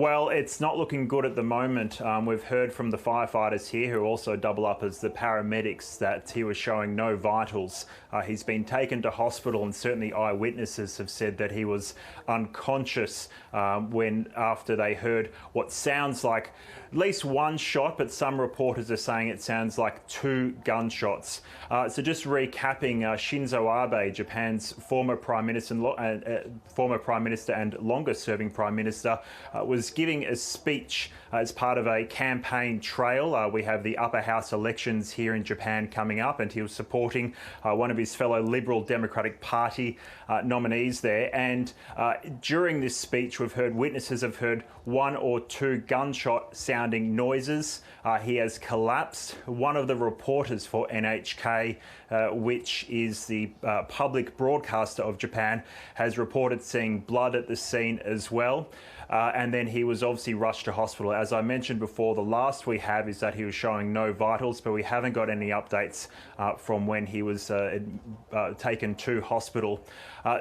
Well, it's not looking good at the moment. We've heard from the firefighters here, who also double up as the paramedics, that he was showing no vitals. He's been taken to hospital, and certainly eyewitnesses have said that he was unconscious after they heard what sounds like at least one shot, but some reporters are saying it sounds like two gunshots. So just recapping, Shinzo Abe, Japan's former Prime Minister and longest-serving Prime Minister, was giving a speech as part of a campaign trail. We have the upper house elections here in Japan coming up, and he was supporting one of his fellow Liberal Democratic Party nominees there. And during this speech, witnesses have heard one or two gunshot sounding noises. He has collapsed. One of the reporters for NHK, which is the public broadcaster of Japan, has reported seeing blood at the scene as well. And then he was obviously rushed to hospital. As I mentioned before, the last we have is that he was showing no vitals, but we haven't got any updates from when he was taken to hospital.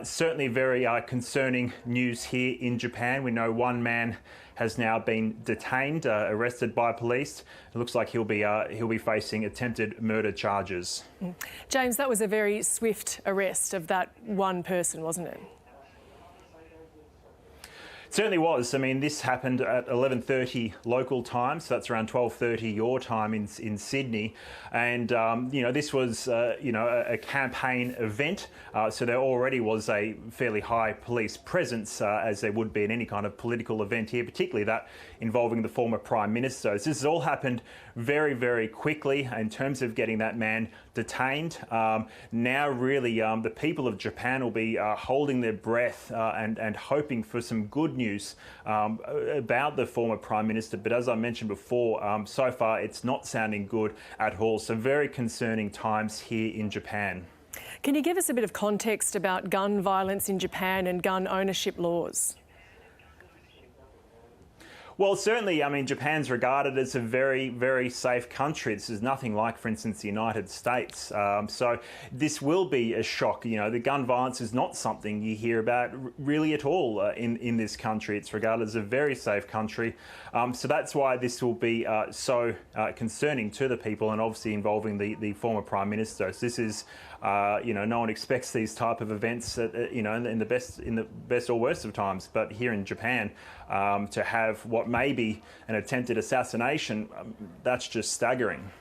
Certainly very concerning news here in Japan. We know one man has now been detained, arrested by police. It looks like he'll be facing attempted murder charges. James, that was a very swift arrest of that one person, wasn't it? Certainly was. I mean, this happened at 11:30 local time, so that's around 12:30 your time in Sydney. And, this was, a campaign event. So there already was a fairly high police presence, as there would be in any kind of political event here, particularly that involving the former Prime Minister. So this has all happened very, very quickly in terms of getting that man detained. Now, really, the people of Japan will be holding their breath and hoping for some good news about the former Prime Minister. But as I mentioned before, so far it's not sounding good at all. So very concerning times here in Japan. Can you give us a bit of context about gun violence in Japan and gun ownership laws? Well, certainly, I mean, Japan's regarded as a very, very safe country. This is nothing like, for instance, the United States. So this will be a shock. The gun violence is not something you hear about really at all in this country. It's regarded as a very safe country. So that's why this will be so concerning to the people, and obviously involving the former Prime Minister. So this is, no one expects these type of events, in the best or worst of times. But here in Japan, to have what may be an attempted assassination, that's just staggering.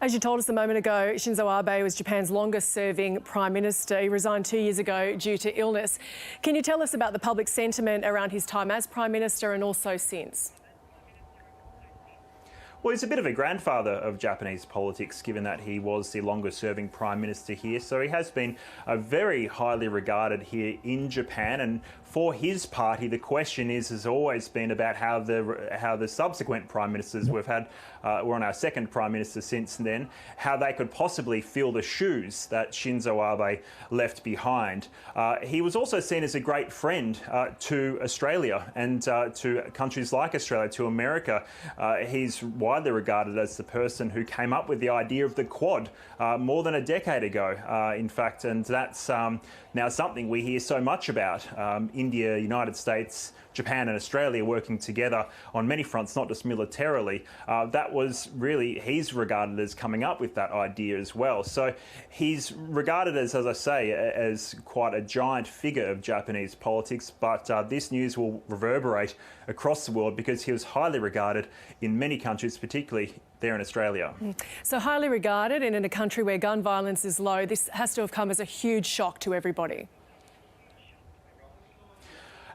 As you told us a moment ago, Shinzo Abe was Japan's longest-serving Prime Minister. He resigned 2 years ago due to illness. Can you tell us about the public sentiment around his time as Prime Minister and also since? Well, he's a bit of a grandfather of Japanese politics, given that he was the longest-serving Prime Minister here. So he has been very highly regarded here in Japan. And for his party, the question has always been about how the subsequent Prime Ministers we've had, we're on our second Prime Minister since then, how they could possibly fill the shoes that Shinzo Abe left behind. He was also seen as a great friend to Australia and to countries like Australia, to America. He's widely regarded as the person who came up with the idea of the Quad more than a decade ago, in fact, and that's now something we hear so much about. India, United States, Japan and Australia working together on many fronts, not just militarily. That was really, he's regarded as coming up with that idea as well. So he's regarded as I say, as quite a giant figure of Japanese politics, but this news will reverberate across the world because he was highly regarded in many countries, particularly there in Australia. So highly regarded, and in a country where gun violence is low, this has to have come as a huge shock to everybody.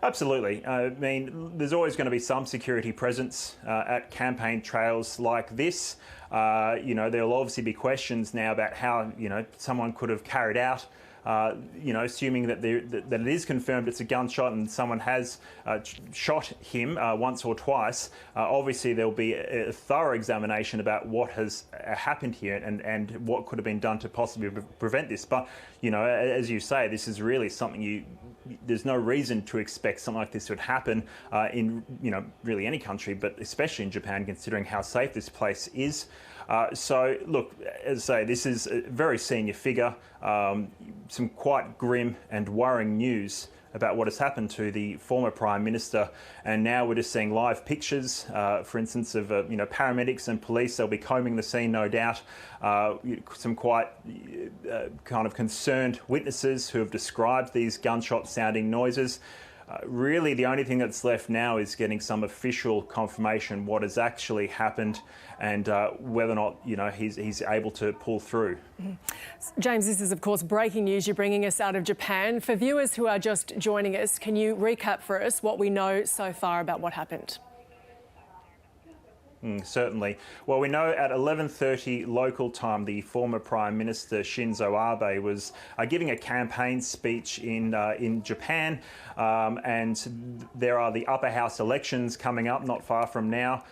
Absolutely. I mean, there's always going to be some security presence at campaign trails like this. There'll obviously be questions now about how, someone could have carried out assuming that it is confirmed it's a gunshot and someone has shot him once or twice. Obviously, there'll be a thorough examination about what has happened here and what could have been done to possibly prevent this. But, as you say, this is really something there's no reason to expect something like this would happen in, really any country, but especially in Japan, considering how safe this place is. So, look, as I say, this is a very senior figure, some quite grim and worrying news about what has happened to the former Prime Minister. And now we're just seeing live pictures, for instance, of paramedics and police. They'll be combing the scene, no doubt. Some quite kind of concerned witnesses who have described these gunshot-sounding noises. Really, the only thing that's left now is getting some official confirmation what has actually happened and whether or not he's able to pull through. James, this is of course breaking news. You're bringing us out of Japan. For viewers who are just joining us, can you recap for us what we know so far about what happened? Certainly. Well, we know at 11:30 local time, the former Prime Minister Shinzo Abe was giving a campaign speech in Japan, and there are the upper house elections coming up not far from now,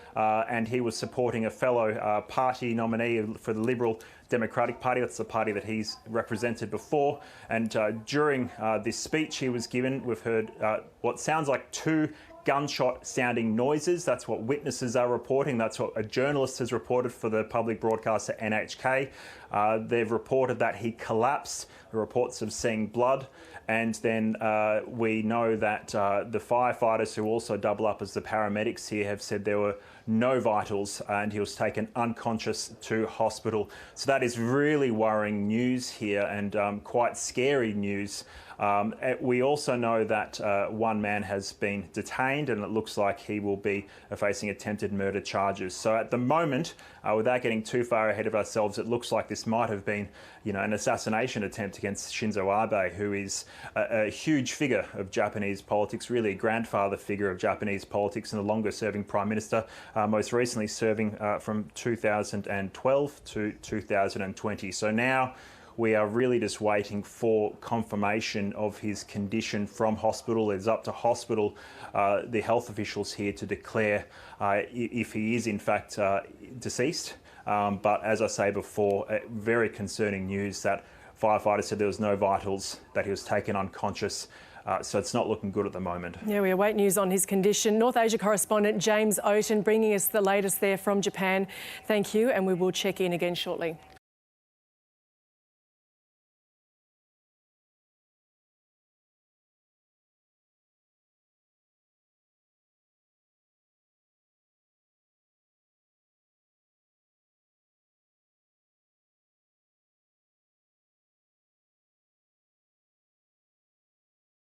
and he was supporting a fellow party nominee for the Liberal Democratic Party. That's the party that he's represented before. And during this speech he was given, we've heard what sounds like two gunshot sounding noises. That's what witnesses are reporting. That's what a journalist has reported for the public broadcaster NHK. They've reported that he collapsed, the reports of seeing blood. And then we know that the firefighters, who also double up as the paramedics here, have said there were no vitals and he was taken unconscious to hospital. So that is really worrying news here and quite scary news. We also know that one man has been detained and it looks like he will be facing attempted murder charges. So at the moment, without getting too far ahead of ourselves, it looks like this might have been, an assassination attempt against Shinzo Abe, who is a huge figure of Japanese politics, really a grandfather figure of Japanese politics and the longest serving Prime Minister, most recently serving from 2012 to 2020. So now we are really just waiting for confirmation of his condition from hospital. It's up to hospital, the health officials here, to declare if he is in fact deceased. But as I say before, very concerning news that firefighters said there was no vitals, that he was taken unconscious. So it's not looking good at the moment. Yeah, we await news on his condition. North Asia correspondent James Oaten bringing us the latest there from Japan. Thank you, and we will check in again shortly.